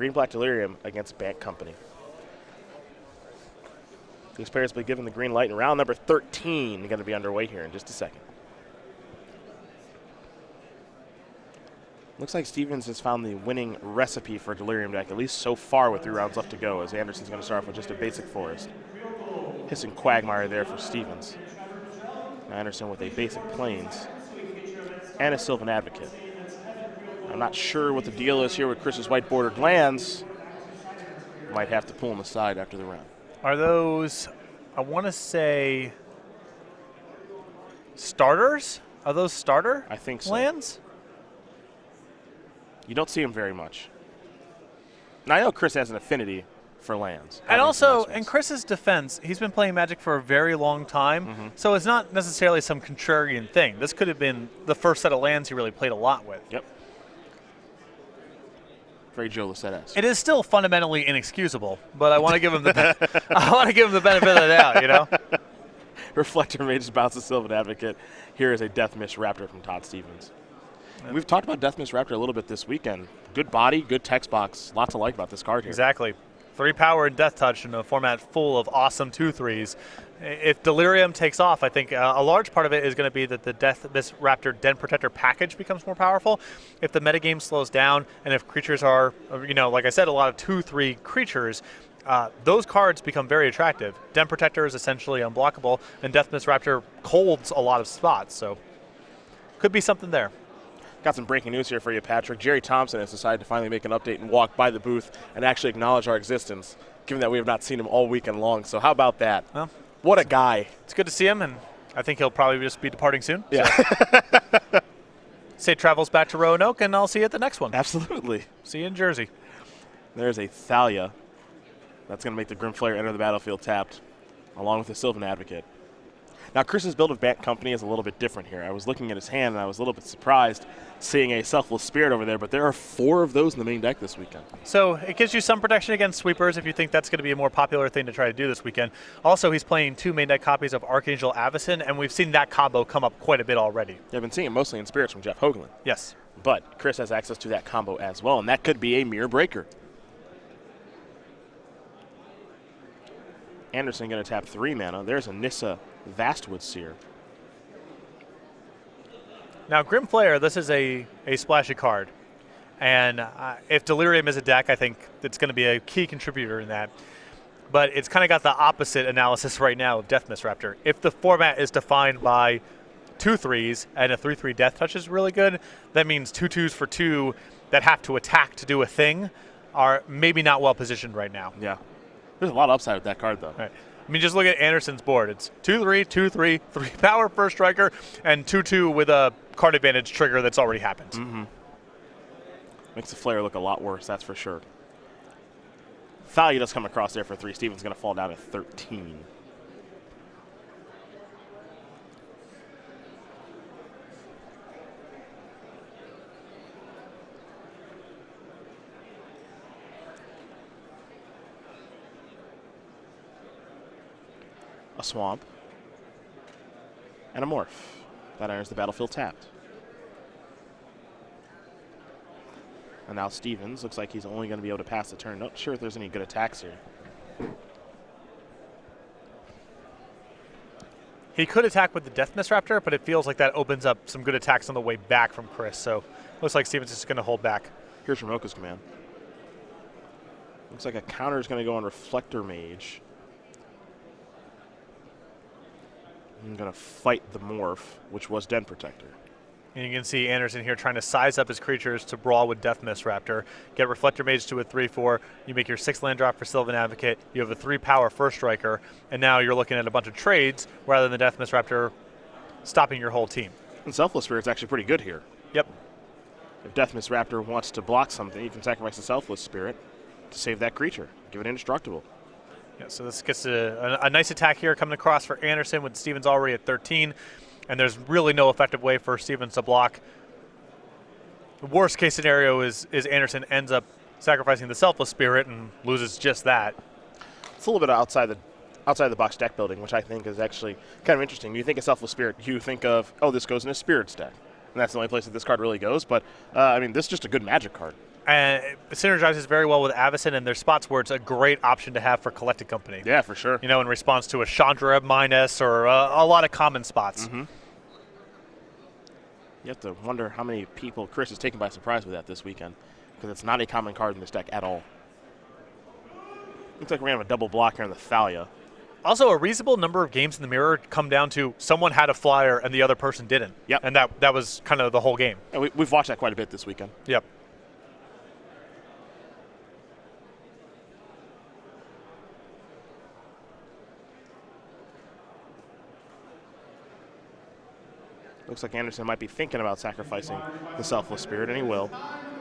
Green-black Delirium against Bank Company. These players will be given the green light, and round number 13 going to be underway here in just a second. Looks like Stevens has found the winning recipe for Delirium deck, at least so far with 3 rounds left to go, as Andersen's going to start off with just a basic Forest. Hissing Quagmire there for Stevens. Andersen with a basic Plains and a Sylvan Advocate. I'm not sure what the deal is here with Chris's white-bordered lands. Might have to pull him aside after the round. Are those, I want to say, starters? Are those starter I think so. lands? You don't see them very much. Now, I know Chris has an affinity for lands. And also, in Chris's defense, he's been playing Magic for a very long time, so it's not necessarily some contrarian thing. This could have been the first set of lands he really played a lot with. Yep. Very Joe Lissette-esque. It is still fundamentally inexcusable, but I want to give him the benefit of the doubt, you know. Reflector Mage bounces Sylvan Advocate. Here is a Death Mist Raptor from Todd Stevens. Yep. We've talked about Death Mist Raptor a little bit this weekend. Good body, good text box. Lots to like about this card here. Exactly. 3 power and Death Touch in a format full of awesome 2/3s. If Delirium takes off, I think a large part of it is going to be that the Death Mist Raptor Den Protector package becomes more powerful. If the metagame slows down and if creatures are, you know, like I said, a lot of 2/3 creatures, those cards become very attractive. Den Protector is essentially unblockable, and Death Mist Raptor holds a lot of spots, so could be something there. Got some breaking news here for you, Patrick. Jerry Thompson has decided to finally make an update and walk by the booth and actually acknowledge our existence, given that we have not seen him all weekend long. So how about that? Well, what a guy. It's good to see him, and I think he'll probably just be departing soon. Yeah. So. Say travels back to Roanoke, and I'll see you at the next one. Absolutely. See you in Jersey. There's a Thalia. That's going to make the Grimflayer enter the battlefield tapped, along with the Sylvan Advocate. Now, Chris's build of Bat Company is a little bit different here. I was looking at his hand, and I was a little bit surprised seeing a Selfless Spirit over there, but there are 4 of those in the main deck this weekend. So it gives you some protection against sweepers if you think that's going to be a more popular thing to try to do this weekend. Also, he's playing 2 main deck copies of Archangel Avacyn, and we've seen that combo come up quite a bit already. Yeah, I've been seeing it mostly in Spirits from Jeff Hoagland. Yes. But Chris has access to that combo as well, and that could be a mirror breaker. Andersen going to tap 3 mana. There's a Nissa Vastwood Seer. Now, Grimflayer, this is a splashy card. And if Delirium is a deck, I think it's going to be a key contributor in that. But it's kind of got the opposite analysis right now of Death Mist Raptor. If the format is defined by 2/3s and a 3/3 Death Touch is really good, that means 2/2s for 2 that have to attack to do a thing are maybe not well positioned right now. Yeah. There's a lot of upside with that card, though. Right. I mean, just look at Andersen's board. It's 2/3, 2/3, 3 power first striker, and 2/2 with a card advantage trigger that's already happened. Makes the Flare look a lot worse, that's for sure. Thalia does come across there for 3. Steven's going to fall down to 13. A Swamp, and a Morph. That enters the battlefield tapped. And now Stevens looks like he's only going to be able to pass the turn. Not sure if there's any good attacks here. He could attack with the Death Mist Raptor, but it feels like that opens up some good attacks on the way back from Chris. So looks like Stevens is going to hold back. Here's Ramoka's command. Looks like a counter is going to go on Reflector Mage. I'm going to fight the Morph, which was Den Protector. And you can see Andersen here trying to size up his creatures to brawl with Death Mist Raptor. Get Reflector Mage to a 3/4. You make your 6 land drop for Sylvan Advocate. You have a 3 power first striker. And now you're looking at a bunch of trades rather than the Death Mist Raptor stopping your whole team. And Selfless Spirit's actually pretty good here. Yep. If Death Mist Raptor wants to block something, you can sacrifice a Selfless Spirit to save that creature. Give it indestructible. Yeah, so this gets a nice attack here coming across for Andersen with Stevens already at 13. And there's really no effective way for Stevens to block. The worst case scenario is Andersen ends up sacrificing the Selfless Spirit and loses just that. It's a little bit outside the box deck building, which I think is actually kind of interesting. You think of Selfless Spirit, you think of, oh, this goes in a Spirits deck. And that's the only place that this card really goes. But, I mean, this is just a good Magic card. And it synergizes very well with Avacyn, and there's spots where it's a great option to have for Collected Company. Yeah, for sure. You know, in response to a Chandra minus or a lot of common spots. You have to wonder how many people Chris is taken by surprise with that this weekend, because it's not a common card in this deck at all. Looks like we're going to have a double block here on the Thalia. Also, a reasonable number of games in the mirror come down to someone had a flyer and the other person didn't. Yep. And that was kind of the whole game. And we've watched that quite a bit this weekend. Yep. Looks like Andersen might be thinking about sacrificing the Selfless Spirit, and he will.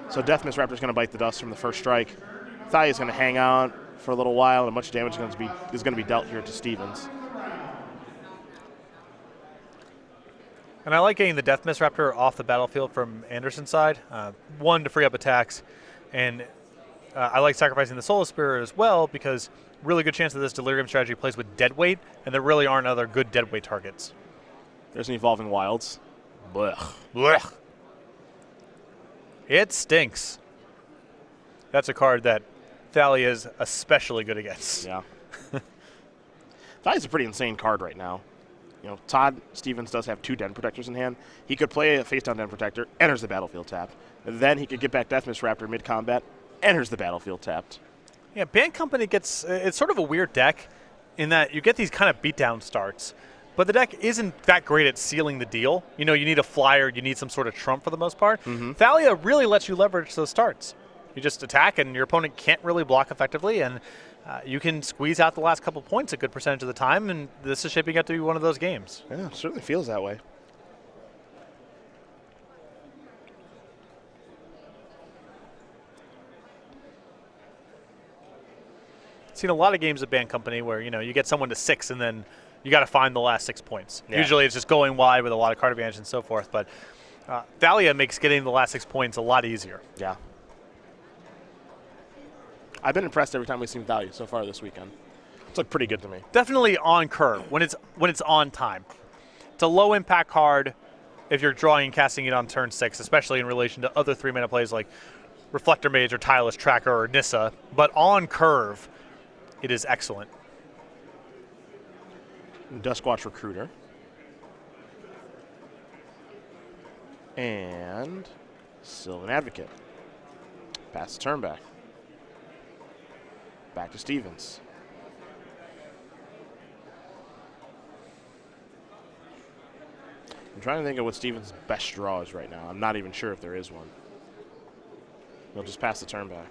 So Death Mist Raptor's going to bite the dust from the first strike. Thalia's going to hang out for a little while, and much damage is going to be dealt here to Stevens. And I like getting the Death Mist Raptor off the battlefield from Andersen's side. One, to free up attacks, and I like sacrificing the Soul Spirit as well because really good chance that this Delirium strategy plays with Deadweight, and there really aren't other good Deadweight targets. There's an Evolving Wilds. Blech. Blech. It stinks. That's a card that Thalia is especially good against. Yeah. Thalia's a pretty insane card right now. You know, Todd Stevens does have 2 Den Protectors in hand. He could play a face-down Den Protector, enters the battlefield tapped. And then he could get back Death Mist Raptor mid-combat, enters the battlefield tapped. Yeah, Band Company gets, it's sort of a weird deck in that you get these kind of beatdown starts. But the deck isn't that great at sealing the deal. You know, you need a flyer, you need some sort of trump for the most part. Thalia really lets you leverage those starts. You just attack, and your opponent can't really block effectively, and you can squeeze out the last couple points a good percentage of the time, and this is shaping up to be one of those games. Yeah, it certainly feels that way. Seen a lot of games of Band Company where, you know, you get someone to 6 and then you got to find the last 6 points. Yeah. Usually it's just going wide with a lot of card advantage and so forth, but Thalia makes getting the last 6 points a lot easier. Yeah. I've been impressed every time we've seen Thalia so far this weekend. It's looked pretty good to me. Definitely on curve when it's on time. It's a low impact card if you're drawing and casting it on turn 6, especially in relation to other 3-mana plays like Reflector Mage or Tireless Tracker or Nissa. But on curve, it is excellent. Duskwatch Recruiter. And Sylvan Advocate. Pass the turn back. Back to Stevens. I'm trying to think of what Stevens' best draw is right now. I'm not even sure if there is one. He'll just pass the turn back.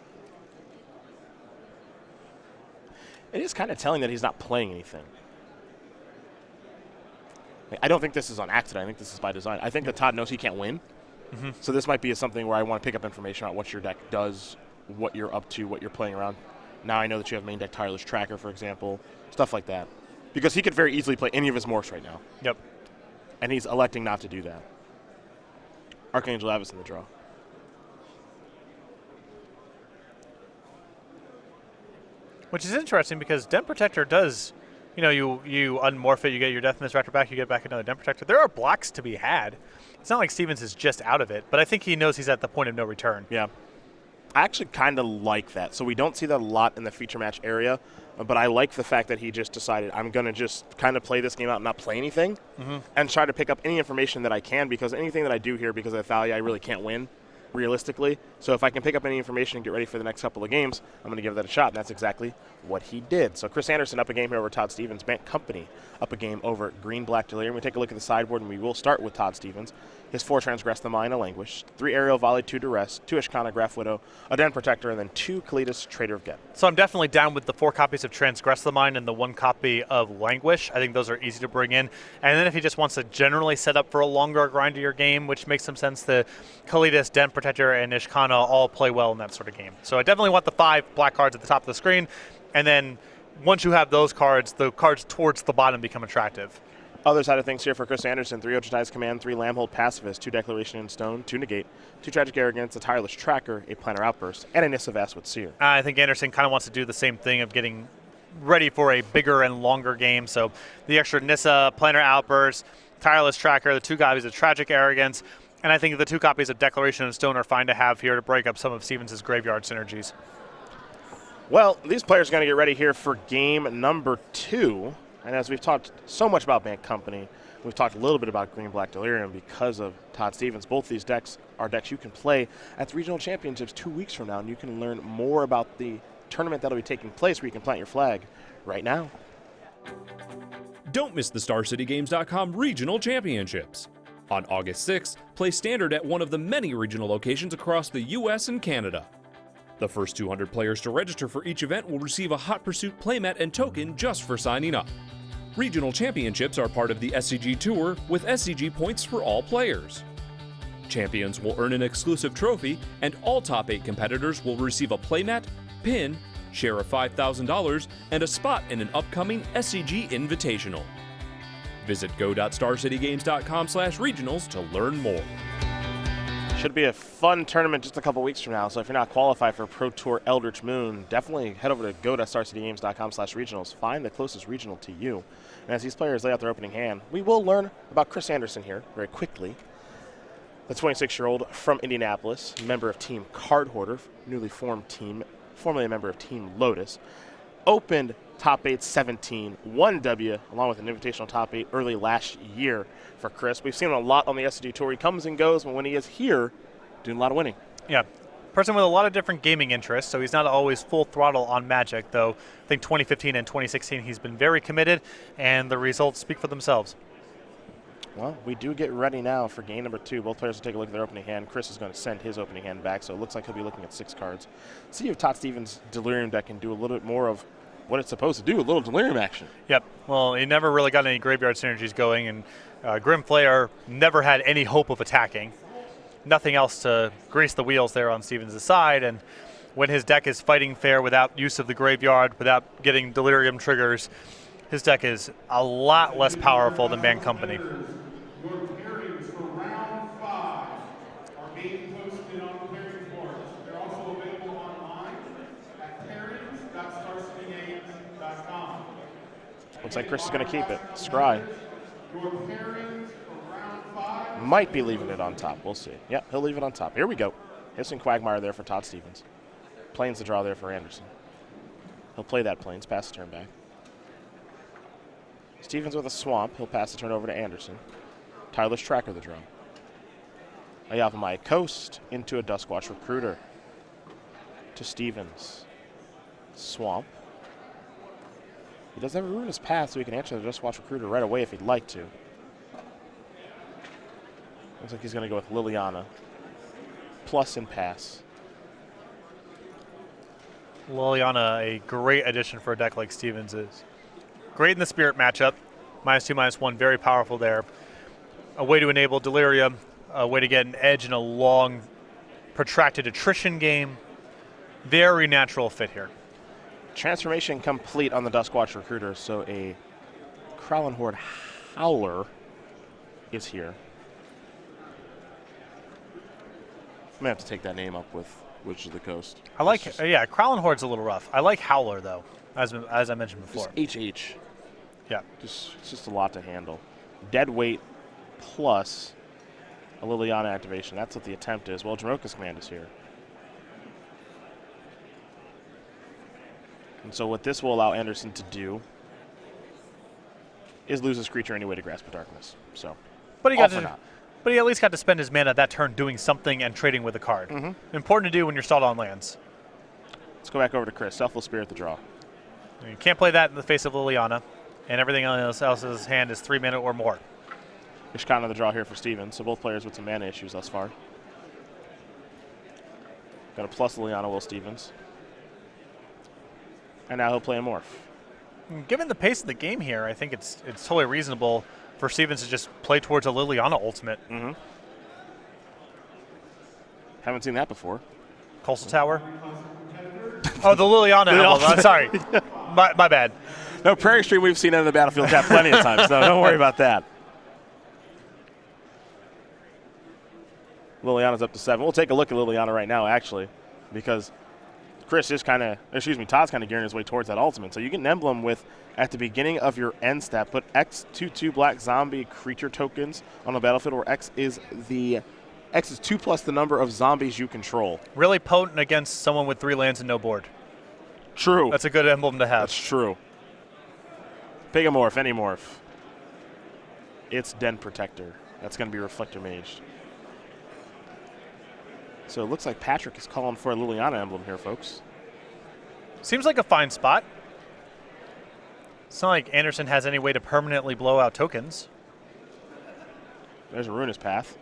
It is kind of telling that he's not playing anything. I don't think this is on accident. I think this is by design. I think that Todd knows he can't win. So this might be something where I want to pick up information on what your deck does, what you're up to, what you're playing around. Now I know that you have main deck Tireless Tracker, for example, stuff like that. Because he could very easily play any of his morphs right now. Yep. And he's electing not to do that. Archangel Avis in the draw. Which is interesting because Den Protector does, you know, you unmorph it, you get your Death Mist Raptor back, you get back another Den Protector. There are blocks to be had. It's not like Stevens is just out of it, but I think he knows he's at the point of no return. Yeah. I actually kind of like that. So we don't see that a lot in the feature match area, but I like the fact that he just decided I'm going to just kind of play this game out and not play anything and try to pick up any information that I can, because anything that I do here because of Thalia, I really can't win realistically. So if I can pick up any information and get ready for the next couple of games, I'm going to give that a shot, and that's exactly what he did. So Chris Andersen up a game here over Todd Stevens. Band Company up a game over Green-Black Delirium. We take a look at the sideboard, and we will start with Todd Stevens. His 4 Transgress the Mind, a Languish, 3 Aerial Volley, 2 Duress, 2 Ishkana Graph Widow, a Den Protector, and then 2 Kalitas Trader of Get. So I'm definitely down with the 4 copies of Transgress the Mind and the 1 copy of Languish. I think those are easy to bring in. And then if he just wants to generally set up for a longer, grindier game, which makes some sense, the Kalitas, Den Protector, and Ishkana all play well in that sort of game. So I definitely want the 5 black cards at the top of the screen. And then once you have those cards, the cards towards the bottom become attractive. Other side of things here for Chris Andersen, 3 Ochitais Command, 3 Lambhold Pacifist, 2 Declaration in Stone, 2 Negate, 2 Tragic Arrogance, a Tireless Tracker, a Planar Outburst, and a Nissa Vast with Seer. I think Andersen kind of wants to do the same thing of getting ready for a bigger and longer game. So the extra Nissa, Planar Outburst, Tireless Tracker, the 2 copies of Tragic Arrogance, And I think the 2 copies of Declaration of Stone are fine to have here to break up some of Stevens' graveyard synergies. Well, these players are going to get ready here for game number 2. And as we've talked so much about Bank Company, we've talked a little bit about Green-Black Delirium because of Todd Stevens. Both these decks are decks you can play at the regional championships 2 weeks from now, and you can learn more about the tournament that'll be taking place where you can plant your flag right now. Don't miss the StarCityGames.com Regional Championships. On August 6th, play Standard at one of the many regional locations across the US and Canada. The first 200 players to register for each event will receive a Hot Pursuit playmat and token just for signing up. Regional Championships are part of the SCG Tour with SCG points for all players. Champions will earn an exclusive trophy, and all top 8 competitors will receive a playmat, pin, share of $5,000, and a spot in an upcoming SCG Invitational. Visit go.starcitygames.com/regionals to learn more. Should be a fun tournament just a couple weeks from now, so if you're not qualified for Pro Tour Eldritch Moon, definitely head over to go.starcitygames.com/regionals. Find the closest regional to you. And as these players lay out their opening hand, we will learn about Chris Andersen here very quickly. The 26-year-old from Indianapolis, member of Team Card Hoarder, newly formed team, formerly a member of Team Lotus, opened top 8 17, 1W, along with an invitational top 8 early last year for Chris. We've seen him a lot on the SCG Tour. He comes and goes, but when he is here, doing a lot of winning. Yeah, person with a lot of different gaming interests, so he's not always full throttle on Magic, though I think 2015 and 2016 he's been very committed, and the results speak for themselves. Well, we do get ready now for game number 2. Both players will take a look at their opening hand. Chris is going to send his opening hand back, so it looks like he'll be looking at 6 cards. See if Todd Stevens' Delirium deck can do a little bit more of what it's supposed to do, a little Delirium action. Yep. Well, he never really got any graveyard synergies going, and Grim Flayer never had any hope of attacking. Nothing else to grease the wheels there on Stevens' side, and when his deck is fighting fair without use of the graveyard, without getting Delirium triggers, his deck is a lot less powerful than Bank Company. Your pairings for round 5 are being posted on the pairing boards. They're also available online at pairings.starcitygames.com. Looks like Chris is going to keep it. Scry Your pairings for round 5 might be leaving it on top. We'll see. Yep, he'll leave it on top. Here we go. Hissing Quagmire there for Todd Stevens. Plains the draw there for Andersen. He'll play that Plains, pass the turn back. Stevens with a Swamp. He'll pass the turn over to Andersen. Tireless Tracker the draw. Ayavamaya Coast into a Duskwatch Recruiter. To Stevens. Swamp. He does have a Ruinous Path, so he can answer the Duskwatch Recruiter right away if he'd like to. Looks like he's going to go with Liliana. Plus and pass. Liliana, a great addition for a deck like Stevens is. Great in the Spirit matchup. -2/-1, very powerful there. A way to enable Delirium, a way to get an edge in a long, protracted attrition game. Very natural fit here. Transformation complete on the Duskwatch Recruiter, so a Kralin Horde Howler is here. I'm going to have to take that name up with Witch of the Coast. I like, yeah, Kralin Horde's a little rough. I like Howler, though, as I mentioned before. Just HH. Yeah. It's just a lot to handle. Dead weight plus a Liliana activation. That's what the attempt is. Well, Jamoka's command is here. And so what this will allow Andersen to do is lose his creature anyway to Grasp of Darkness. So, but he at least got to spend his mana that turn doing something and trading with a card. Important to do when you're stalled on lands. Let's go back over to Chris. Selfless Spirit the draw. You can't play that in the face of Liliana, and everything else's hand is 3 mana or more. Ishkan on the draw here for Stevens, so both players with some mana issues thus far. Got a plus Liliana, Will Stevens. And now he'll play a Morph. Given the pace of the game here, I think it's totally reasonable for Stevens to just play towards a Liliana ultimate. Haven't seen that before. Coastal Tower. Oh, the Liliana emblem. Sorry. my bad. No, Prairie Street we've seen it on the battlefield tap plenty of times, so don't worry about that. Liliana's up to 7. We'll take a look at Liliana right now, actually, because Todd's kind of gearing his way towards that ultimate. So you get an emblem with, at the beginning of your end step, put X 2/2 black zombie creature tokens on the battlefield, where X is the X is 2+ the number of zombies you control. Really potent against someone with 3 lands and no board. True. That's a good emblem to have. That's true. Pigamorph, any morph. It's Den Protector. That's going to be Reflector Mage. So it looks like Patrick is calling for a Liliana emblem here, folks. Seems like a fine spot. It's not like Andersen has any way to permanently blow out tokens. There's a Ruinous Path.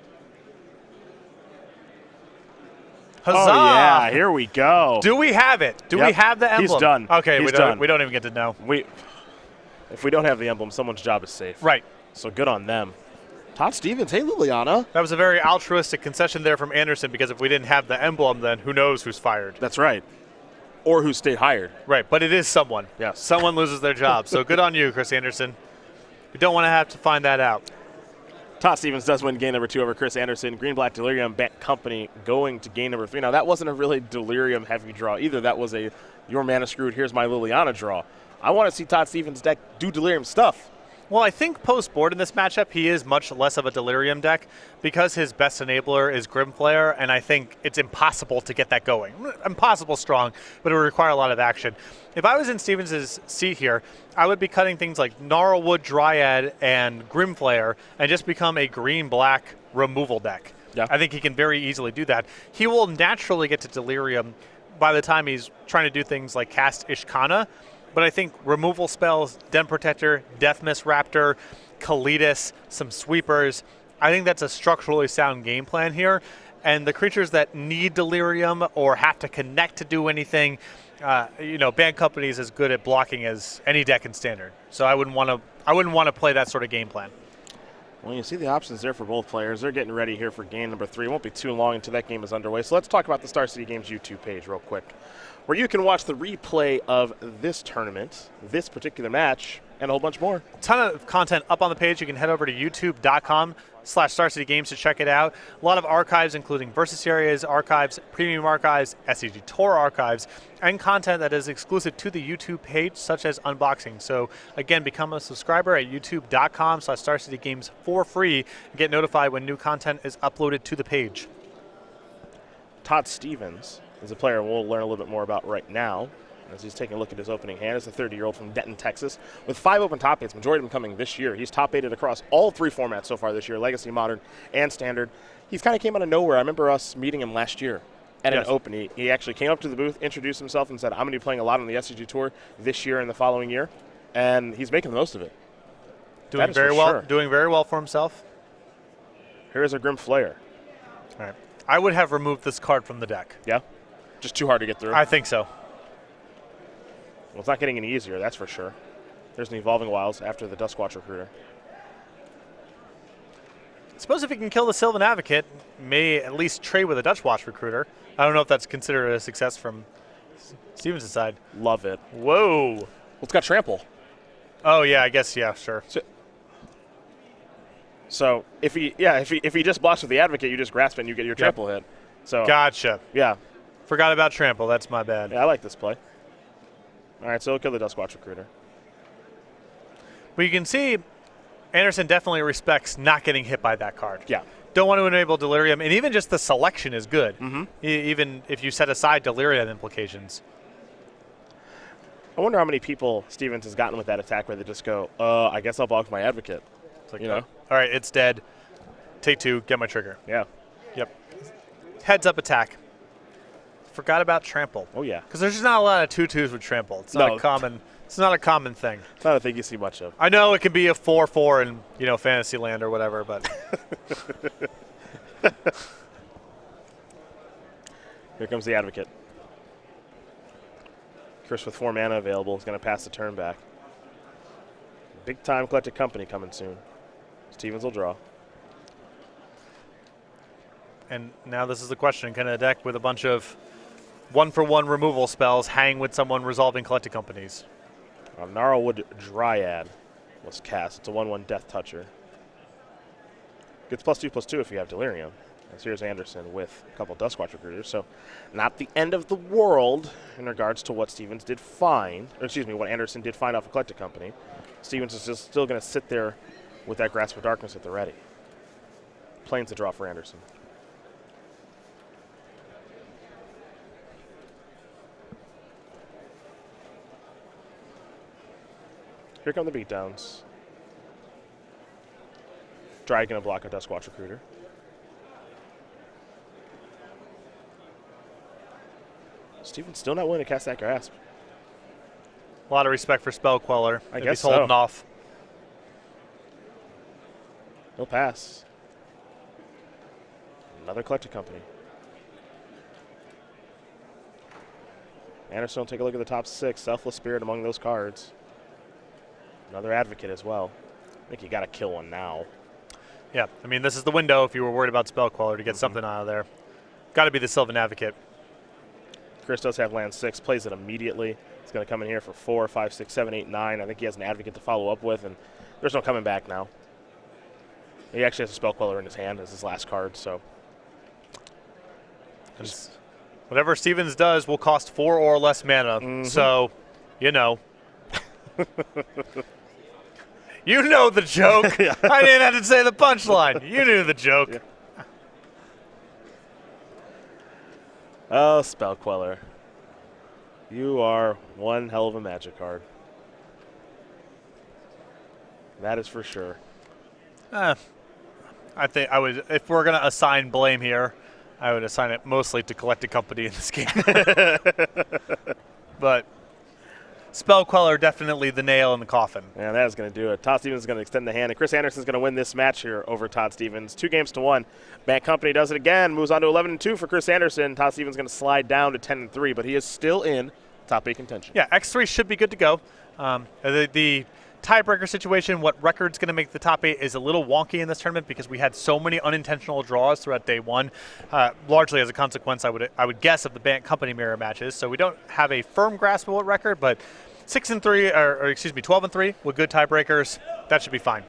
Huzzah! Oh, yeah, here we go. Do we have it? Do we have the emblem? He's done. Okay, He's we done. don't even get to know. If we don't have the emblem, someone's job is safe. Right. So good on them. Todd Stevens, hey, Liliana. That was a very altruistic concession there from Andersen, because if we didn't have the emblem, then who knows who's fired. That's right. Or who stayed hired. Right, but it is someone. Yes. Someone loses their job. So good on you, Chris Andersen. We don't want to have to find that out. Todd Stevens does win game number 2 over Chris Andersen. Green-Black Delirium Company going to game number 3. Now, that wasn't a really Delirium-heavy draw either. That was a your mana screwed, here's my Liliana draw. I want to see Todd Stevens' deck do Delirium stuff. Well, I think post-board in this matchup, he is much less of a Delirium deck because his best enabler is Grimflare, and I think it's impossible to get that going. Impossible strong, but it would require a lot of action. If I was in Stevens' seat here, I would be cutting things like Gnarlwood, Dryad, and Grimflare and just become a green-black removal deck. Yeah. I think he can very easily do that. He will naturally get to Delirium by the time he's trying to do things like cast Ishkana, but I think removal spells, Den Protector, Deathmist Raptor, Kalitas, some sweepers, I think that's a structurally sound game plan here. And the creatures that need Delirium or have to connect to do anything, Band Company is as good at blocking as any deck in Standard. So I wouldn't want to play that sort of game plan. Well, you see the options there for both players. They're getting ready here for game number 3. It won't be too long until that game is underway. So let's talk about the Star City Games YouTube page real quick, where you can watch the replay of this tournament, this particular match, and a whole bunch more. A ton of content up on the page. You can head over to youtube.com/StarCityGames to check it out. A lot of archives, including Versus Series archives, Premium archives, SCG Tour archives, and content that is exclusive to the YouTube page, such as unboxing. So again, become a subscriber at youtube.com/StarCityGames for free and get notified when new content is uploaded to the page. Todd Stevens is a player we'll learn a little bit more about right now, as he's taking a look at his opening hand. It's a 30-year-old from Denton, Texas, with 5 open top 8s, majority of them coming this year. He's top 8'd across all 3 formats so far this year, Legacy, Modern, and Standard. He's kind of came out of nowhere. I remember us meeting him last year at an open. He actually came up to the booth, introduced himself, and said, I'm going to be playing a lot on the SCG Tour this year and the following year, and he's making the most of it. Doing very well for himself. Here is a Grim Flayer. All right. I would have removed this card from the deck. Yeah? Just too hard to get through? I think so. Well, it's not getting any easier, that's for sure. There's an Evolving Wilds after the Duskwatch Recruiter. I suppose if he can kill the Sylvan Advocate, may at least trade with a Dutchwatch Recruiter. I don't know if that's considered a success from Stevens' side. Love it. Whoa. Well, it's got Trample. Oh, yeah, I guess, yeah, sure. So if he just blocks with the Advocate, you just grasp it and you get your Trample hit. So Gotcha. Yeah. Forgot about Trample. That's my bad. Yeah, I like this play. All right, so he'll kill the Duskwatch Recruiter. But you can see Andersen definitely respects not getting hit by that card. Yeah. Don't want to enable Delirium, and even just the selection is good, Mm-hmm. even if you set aside Delirium implications. I wonder how many people Stevens has gotten with that attack where they just go, I guess I'll block my Advocate. It's like, you know? All right, it's dead. Take 2, get my trigger. Yeah. Yep. Heads up attack. Forgot about Trample. Oh, yeah. Because there's just not a lot of 2/2s with Trample. It's not a common. It's not a common thing. It's not a thing you see much of. I know it can be a 4/4 in Fantasyland or whatever, but Here comes the Advocate. Chris with 4 mana available is going to pass the turn back. Big time Collected Company coming soon. Stevens will draw. and now this is the question: can a deck with a bunch of 1-for-1 removal spells hang with someone resolving Collected Companies? Gnarlwood Dryad was cast. It's a 1/1 Death Toucher. Gets +2/+2 if you have Delirium. And so here's Andersen with a couple Duskwatch Recruiters. So not the end of the world in regards to what Stevens did find, or excuse me, what Andersen did find off a Collected Company. Stevens is just still going to sit there with that Grasp of Darkness at the ready. Plains the draw for Andersen. Here come the beatdowns. Drag gonna block a Duskwatch Recruiter. Steven's still not willing to cast that grasp. A lot of respect for Spell Queller. I if guess he's holding so. off. He'll pass. Another collector company. Andersen will take a look at the top 6. Selfless Spirit among those cards. Another Advocate as well. I think you got to kill one now. Yeah, I mean, this is the window if you were worried about Spell Queller to get something out of there. Got to be the Sylvan Advocate. Chris does have land 6, plays it immediately. He's going to come in here for 4, 5, 6, 7, 8, 9. I think he has an Advocate to follow up with, and there's no coming back now. He actually has a Spell Queller in his hand as his last card, so. Whatever Stevens does will cost 4 or less mana, so, you know. You know the joke. Yeah. I didn't have to say the punchline. You knew the joke. Yeah. Oh, Spell Queller. You are one hell of a Magic card. That is for sure. I think I would, if we're going to assign blame here, I would assign it mostly to Collected Company in this game. But Spell Queller definitely the nail in the coffin. And that is going to do it. Todd Stevens is going to extend the hand, and Chris Andersen is going to win this match here over Todd Stevens. 2-1. Bad Company does it again, moves on to 11-2 for Chris Andersen. Todd Stevens is going to slide down to 10-3, but he is still in top 8 contention. Yeah, X3 should be good to go. The tiebreaker situation, what record's going to make the top 8 is a little wonky in this tournament because we had so many unintentional draws throughout day 1, largely as a consequence, I would guess, of the Bant Company mirror matches. So we don't have a firm grasp of what record, but 12-3 with good tiebreakers, that should be fine.